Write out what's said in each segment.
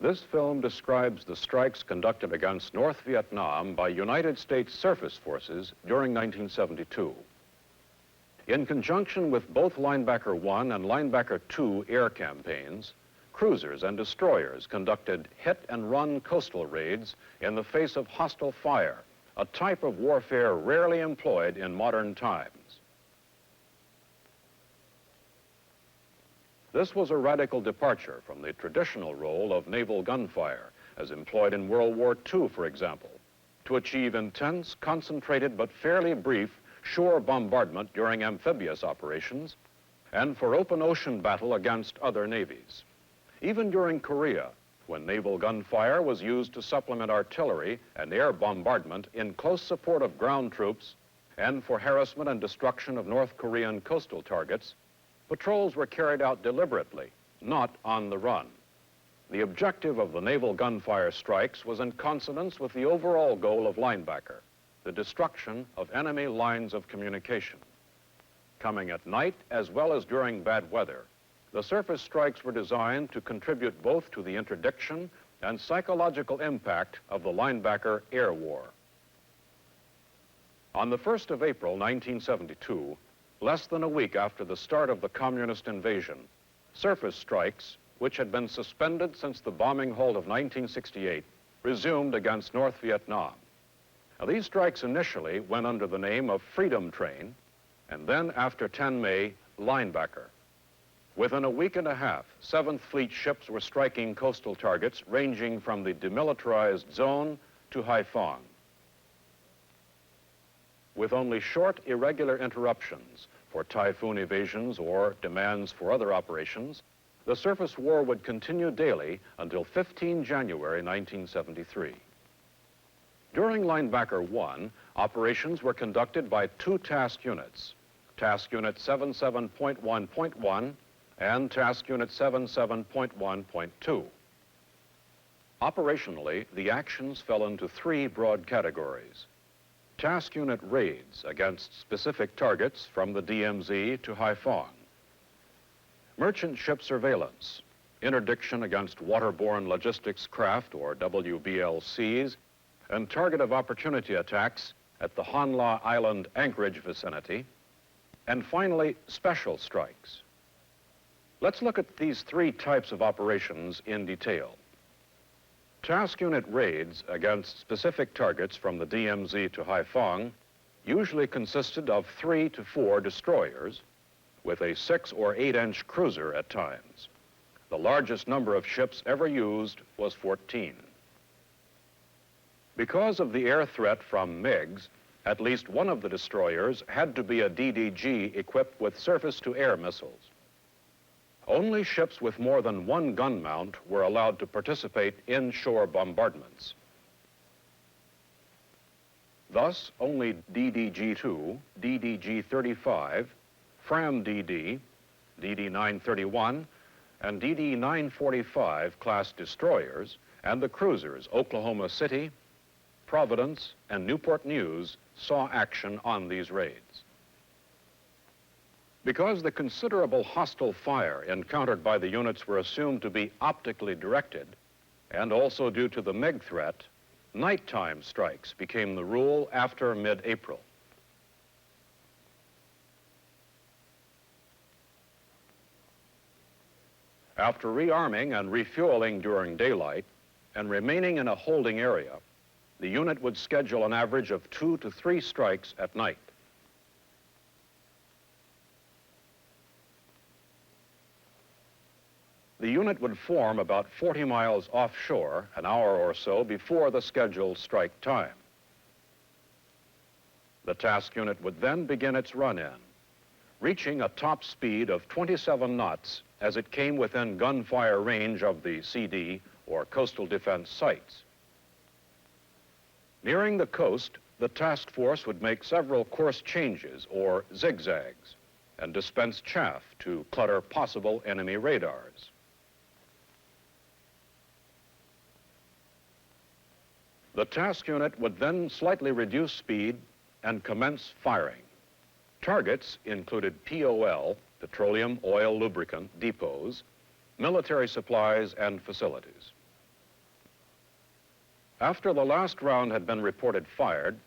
This film describes the strikes conducted against North Vietnam by United States surface forces during 1972. In conjunction with both Linebacker 1 and Linebacker 2 air campaigns, cruisers and destroyers conducted hit-and-run coastal raids in the face of hostile fire, a type of warfare rarely employed in modern times. This was a radical departure from the traditional role of naval gunfire, as employed in World War II, for example, to achieve intense, concentrated, but fairly brief shore bombardment during amphibious operations and for open ocean battle against other navies. Even during Korea, when naval gunfire was used to supplement artillery and air bombardment in close support of ground troops and for harassment and destruction of North Korean coastal targets, patrols were carried out deliberately, not on the run. The objective of the naval gunfire strikes was in consonance with the overall goal of Linebacker, the destruction of enemy lines of communication. Coming at night as well as during bad weather, the surface strikes were designed to contribute both to the interdiction and psychological impact of the Linebacker air war. On the 1st of April, 1972, less than a week after the start of the communist invasion, surface strikes, which had been suspended since the bombing halt of 1968, resumed against North Vietnam. Now, these strikes initially went under the name of Freedom Train, and then after 10 May, Linebacker. Within a week and a half, 7th Fleet ships were striking coastal targets ranging from the demilitarized zone to Haiphong. With only short, irregular interruptions for typhoon evasions or demands for other operations, the surface war would continue daily until 15 January 1973. During Linebacker 1, operations were conducted by two task units, Task Unit 77.1.1 and Task Unit 77.1.2. Operationally, the actions fell into three broad categories. Task Unit raids against specific targets from the DMZ to Haiphong. Merchant ship surveillance, interdiction against waterborne logistics craft, or WBLCs, and target of opportunity attacks at the Han La Island anchorage vicinity, and finally, special strikes. Let's look at these three types of operations in detail. Task Unit raids against specific targets from the DMZ to Haiphong usually consisted of 3 to 4 destroyers with a 6 or 8-inch cruiser at times. The largest number of ships ever used was 14. Because of the air threat from MiGs, at least one of the destroyers had to be a DDG equipped with surface-to-air missiles. Only ships with more than one gun mount were allowed to participate in shore bombardments. Thus, only DDG-2, DDG-35, FRAM-DD, DD-931, and DD-945 class destroyers and the cruisers Oklahoma City, Providence, and Newport News saw action on these raids. Because the considerable hostile fire encountered by the units were assumed to be optically directed, and also due to the MiG threat, nighttime strikes became the rule after mid-April. After rearming and refueling during daylight and remaining in a holding area, the unit would schedule an average of 2 to 3 strikes at night. The unit would form about 40 miles offshore an hour or so before the scheduled strike time. The task unit would then begin its run-in, reaching a top speed of 27 knots as it came within gunfire range of the CD, or coastal defense sites. Nearing the coast, the task force would make several course changes, or zigzags, and dispense chaff to clutter possible enemy radars. The task unit would then slightly reduce speed and commence firing. Targets included POL, petroleum oil lubricant depots, military supplies, and facilities. After the last round had been reported fired,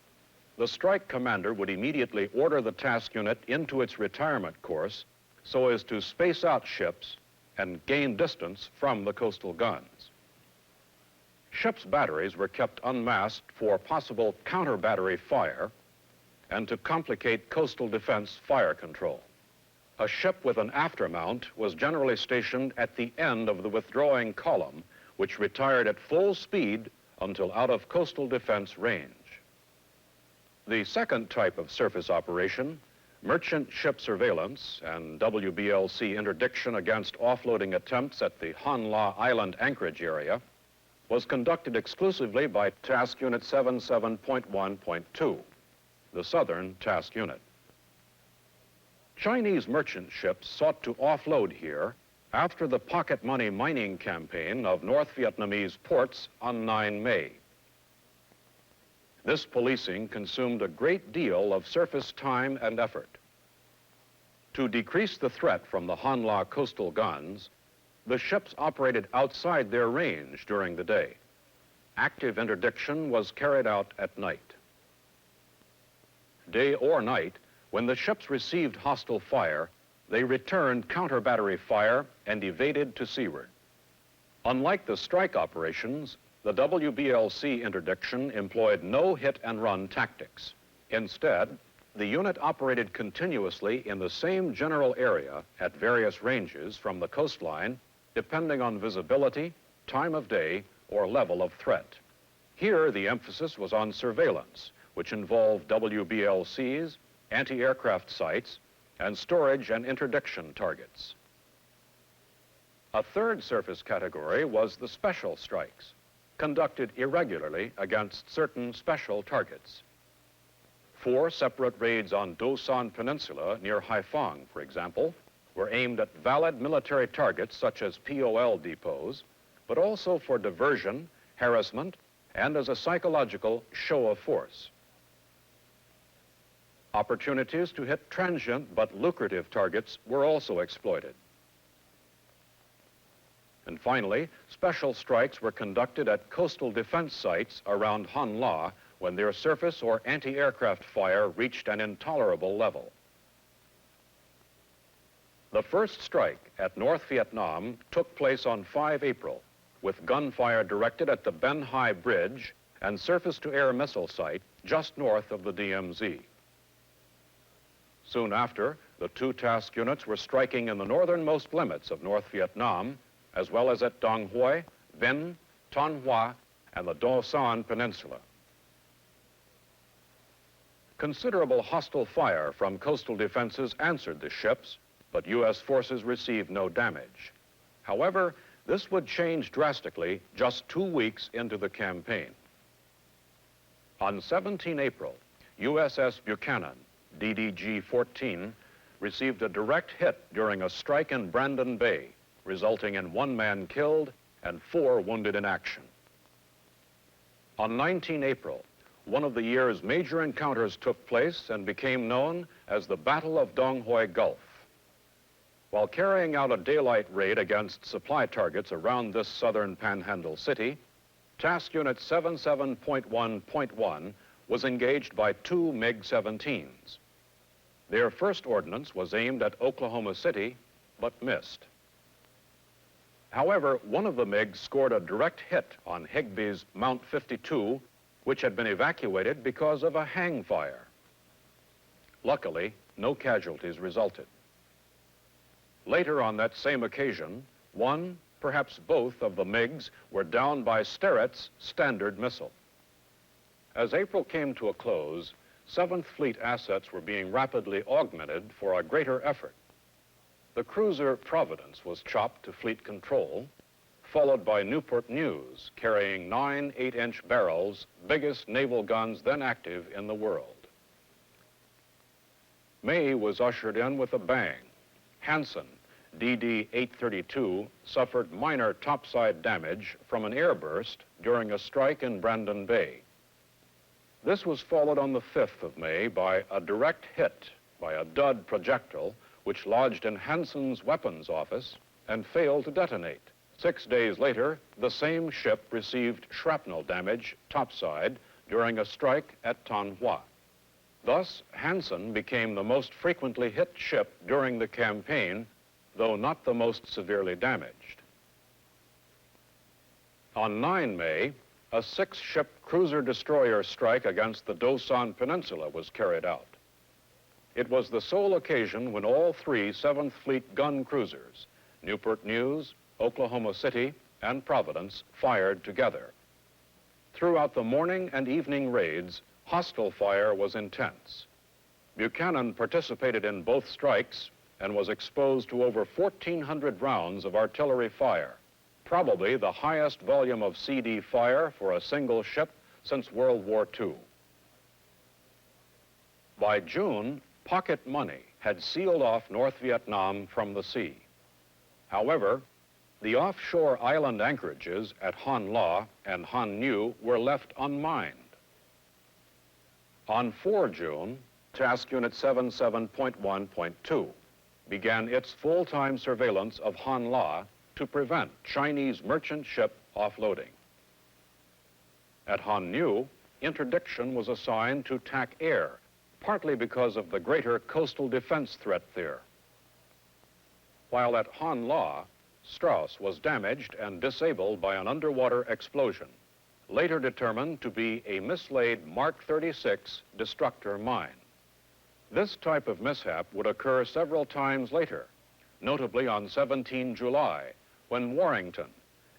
the strike commander would immediately order the task unit into its retirement course so as to space out ships and gain distance from the coastal guns. Ships' batteries were kept unmasked for possible counter-battery fire and to complicate coastal defense fire control. A ship with an aftermount was generally stationed at the end of the withdrawing column, which retired at full speed until out of coastal defense range. The second type of surface operation, merchant ship surveillance and WBLC interdiction against offloading attempts at the Hanla Island anchorage area, was conducted exclusively by Task Unit 77.1.2, the Southern Task Unit. Chinese merchant ships sought to offload here after the pocket money mining campaign of North Vietnamese ports on 9 May. This policing consumed a great deal of surface time and effort. To decrease the threat from the Hanla coastal guns, the ships operated outside their range during the day. Active interdiction was carried out at night. Day or night, when the ships received hostile fire, they returned counter-battery fire and evaded to seaward. Unlike the strike operations, the WBLC interdiction employed no hit-and-run tactics. Instead, the unit operated continuously in the same general area at various ranges from the coastline, depending on visibility, time of day, or level of threat. Here, the emphasis was on surveillance, which involved WBLCs, anti-aircraft sites, and storage and interdiction targets. A third surface category was the special strikes, conducted irregularly against certain special targets. 4 separate raids on Do San Peninsula near Haiphong, for example, were aimed at valid military targets such as POL depots, but also for diversion, harassment, and as a psychological show of force. Opportunities to hit transient but lucrative targets were also exploited. And finally, special strikes were conducted at coastal defense sites around Han La when their surface or anti-aircraft fire reached an intolerable level. The first strike at North Vietnam took place on 5 April, with gunfire directed at the Ben Hai Bridge and surface-to-air missile site just north of the DMZ. Soon after, the 2 task units were striking in the northernmost limits of North Vietnam, as well as at Dong Hoi, Vinh, Ton Hoa, and the Do San Peninsula. Considerable hostile fire from coastal defenses answered the ships, but U.S. forces received no damage. However, this would change drastically just 2 weeks into the campaign. On 17 April, USS Buchanan, DDG-14, received a direct hit during a strike in Brandon Bay, resulting in 1 man killed and 4 wounded in action. On 19 April, one of the year's major encounters took place and became known as the Battle of Dong Hoi Gulf. While carrying out a daylight raid against supply targets around this southern panhandle city, Task Unit 77.1.1 was engaged by 2 MiG-17s. Their first ordnance was aimed at Oklahoma City, but missed. However, one of the MiGs scored a direct hit on Higbie's Mount 52, which had been evacuated because of a hang fire. Luckily, no casualties resulted. Later on that same occasion, one, perhaps both of the MiGs were down by Sterrett's Standard missile. As April came to a close, 7th Fleet assets were being rapidly augmented for a greater effort. The cruiser Providence was chopped to fleet control, followed by Newport News, carrying 9 8-inch barrels, biggest naval guns then active in the world. May was ushered in with a bang. Hanson, DD-832, suffered minor topside damage from an airburst during a strike in Brandon Bay. This was followed on the 5th of May by a direct hit by a dud projectile which lodged in Hanson's weapons office and failed to detonate, 6 days later, the same ship received shrapnel damage topside during a strike at Tanhua. Thus, Hansen became the most frequently hit ship during the campaign, though not the most severely damaged. On 9 May, a 6-ship cruiser-destroyer strike against the Dosan Peninsula was carried out. It was the sole occasion when all 3 7th Fleet gun cruisers, Newport News, Oklahoma City, and Providence, fired together. Throughout the morning and evening raids, hostile fire was intense. Buchanan participated in both strikes and was exposed to over 1,400 rounds of artillery fire, probably the highest volume of CD fire for a single ship since World War II. By June, pocket money had sealed off North Vietnam from the sea. However, the offshore island anchorages at Han La and Han New were left unmined. On 4 June, Task Unit 77.1.2 began its full-time surveillance of Han La to prevent Chinese merchant ship offloading. At Han New, interdiction was assigned to TAC Air, partly because of the greater coastal defense threat there. While at Han La, Strauss was damaged and disabled by an underwater explosion, later determined to be a mislaid Mark 36 destructor mine. This type of mishap would occur several times later, notably on 17 July, when Warrington,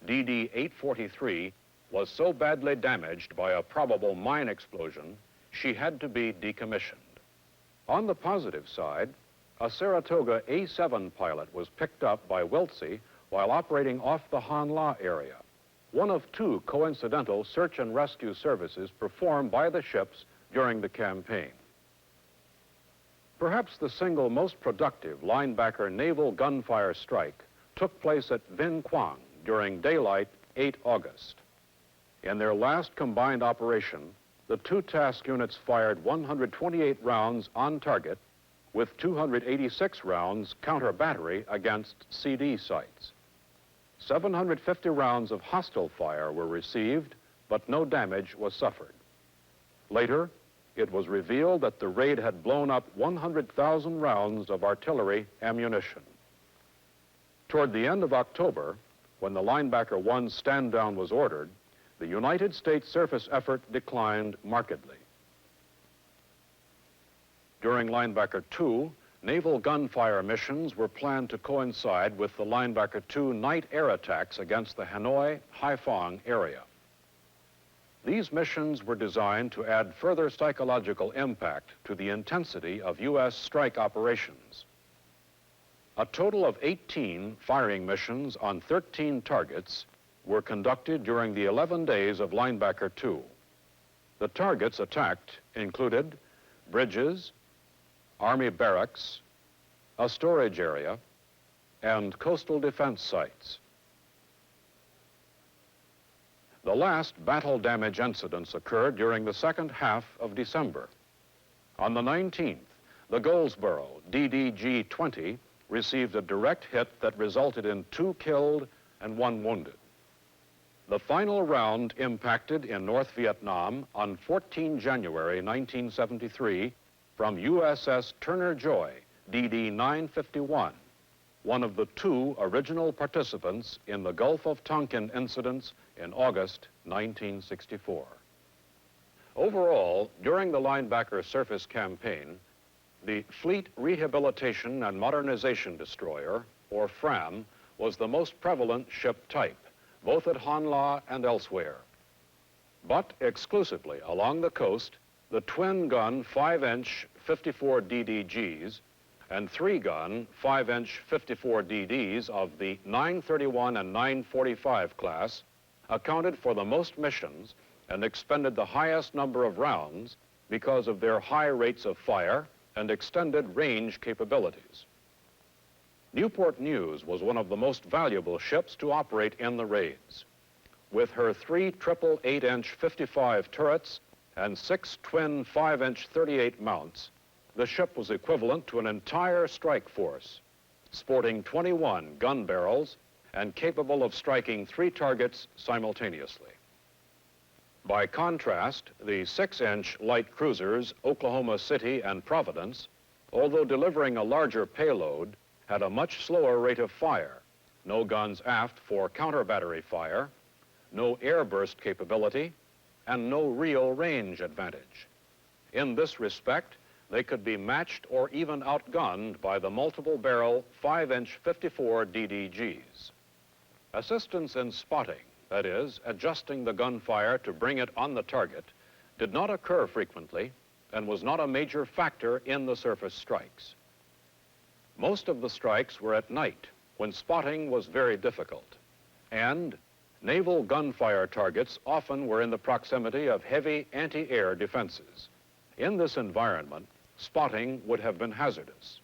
DD 843, was so badly damaged by a probable mine explosion, she had to be decommissioned. On the positive side, a Saratoga A-7 pilot was picked up by Wiltse while operating off the Han La area, one of 2 coincidental search and rescue services performed by the ships during the campaign. Perhaps the single most productive linebacker naval gunfire strike took place at Vinh Quang during daylight 8 August. In their last combined operation, the 2 task units fired 128 rounds on target with 286 rounds counter-battery against CD sites. 750 rounds of hostile fire were received, but no damage was suffered. Later, it was revealed that the raid had blown up 100,000 rounds of artillery ammunition. Toward the end of October, when the Linebacker 1 stand-down was ordered, the United States surface effort declined markedly. During Linebacker 2, naval gunfire missions were planned to coincide with the Linebacker 2 night air attacks against the Hanoi, Haiphong area. These missions were designed to add further psychological impact to the intensity of U.S. strike operations. A total of 18 firing missions on 13 targets were conducted during the 11 days of Linebacker 2. The targets attacked included bridges, Army barracks, a storage area, and coastal defense sites. The last battle damage incidents occurred during the second half of December. On the 19th, the Goldsboro DDG-20 received a direct hit that resulted in 2 killed and 1 wounded. The final round impacted in North Vietnam on 14 January 1973 from USS Turner Joy, DD-951, one of the 2 original participants in the Gulf of Tonkin incidents in August 1964. Overall, during the Linebacker surface campaign, the Fleet Rehabilitation and Modernization Destroyer, or FRAM, was the most prevalent ship type, both at Han La and elsewhere. But exclusively along the coast, the twin-gun 5-inch 54 DDGs and 3-gun 5-inch 54 DDs of the 931 and 945 class accounted for the most missions and expended the highest number of rounds because of their high rates of fire and extended range capabilities. Newport News was one of the most valuable ships to operate in the raids. With her 3 triple 8-inch 55 turrets and 6 twin 5-inch 38 mounts, the ship was equivalent to an entire strike force, sporting 21 gun barrels and capable of striking 3 targets simultaneously. By contrast, the 6-inch light cruisers Oklahoma City and Providence, although delivering a larger payload, had a much slower rate of fire, no guns aft for counter-battery fire, no air burst capability, and no real range advantage. In this respect, they could be matched or even outgunned by the multiple-barrel 5-inch 54 DDGs. Assistance in spotting, that is, adjusting the gunfire to bring it on the target, did not occur frequently and was not a major factor in the surface strikes. Most of the strikes were at night, when spotting was very difficult, and naval gunfire targets often were in the proximity of heavy anti-air defenses. In this environment, spotting would have been hazardous.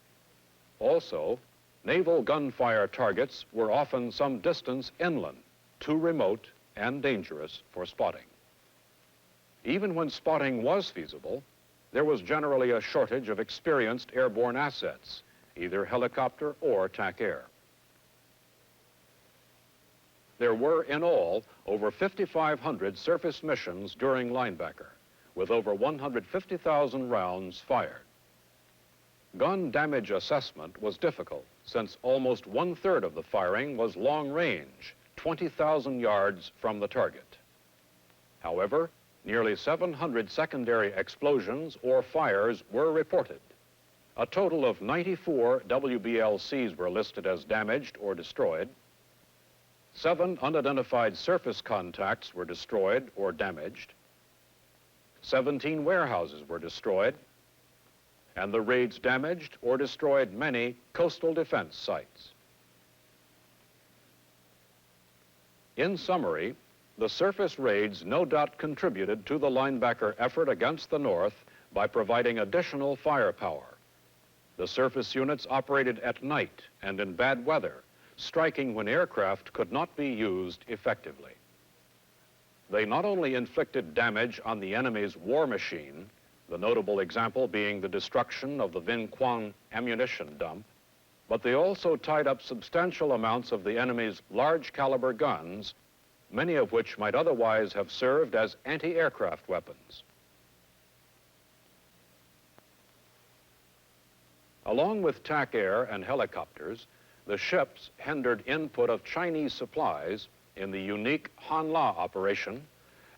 Also, naval gunfire targets were often some distance inland, too remote and dangerous for spotting. Even when spotting was feasible, there was generally a shortage of experienced airborne assets, either helicopter or TAC-air. There were in all over 5,500 surface missions during Linebacker, with over 150,000 rounds fired. Gun damage assessment was difficult, since almost 1/3 of the firing was long range, 20,000 yards from the target. However, nearly 700 secondary explosions or fires were reported. A total of 94 WBLCs were listed as damaged or destroyed. 7 unidentified surface contacts were destroyed or damaged. 17 warehouses were destroyed, and the raids damaged or destroyed many coastal defense sites. In summary, the surface raids no doubt contributed to the Linebacker effort against the North by providing additional firepower. The surface units operated at night and in bad weather, striking when aircraft could not be used effectively. They not only inflicted damage on the enemy's war machine, the notable example being the destruction of the Vinh Quang ammunition dump, but they also tied up substantial amounts of the enemy's large caliber guns, many of which might otherwise have served as anti-aircraft weapons. Along with TAC-air and helicopters, the ships hindered input of Chinese supplies in the unique Hanla operation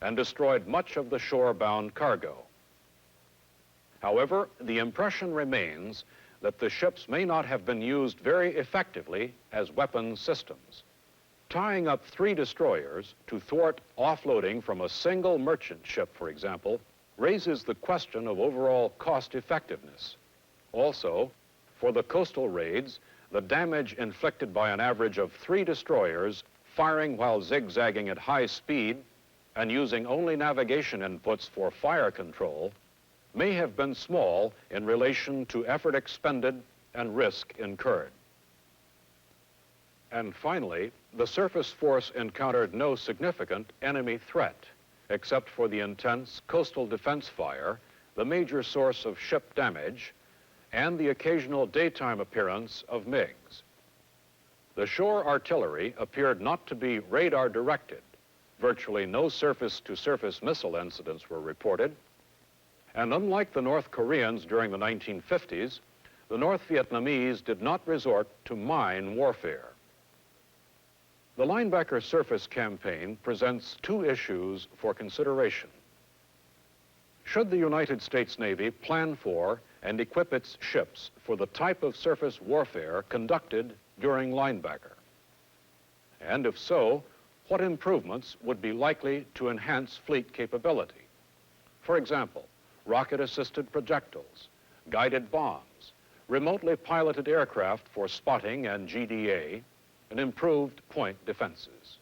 and destroyed much of the shore-bound cargo. However, the impression remains that the ships may not have been used very effectively as weapons systems. Tying up 3 destroyers to thwart offloading from a single merchant ship, for example, raises the question of overall cost effectiveness. Also, for the coastal raids, the damage inflicted by an average of 3 destroyers firing while zigzagging at high speed and using only navigation inputs for fire control may have been small in relation to effort expended and risk incurred. And finally, the surface force encountered no significant enemy threat, except for the intense coastal defense fire, the major source of ship damage, and the occasional daytime appearance of MiGs. The shore artillery appeared not to be radar-directed. Virtually no surface-to-surface missile incidents were reported, and unlike the North Koreans during the 1950s, the North Vietnamese did not resort to mine warfare. The Linebacker surface campaign presents 2 issues for consideration. Should the United States Navy plan for and equip its ships for the type of surface warfare conducted during Linebacker? And if so, what improvements would be likely to enhance fleet capability? For example, rocket-assisted projectiles, guided bombs, remotely piloted aircraft for spotting and GDA, and improved point defenses.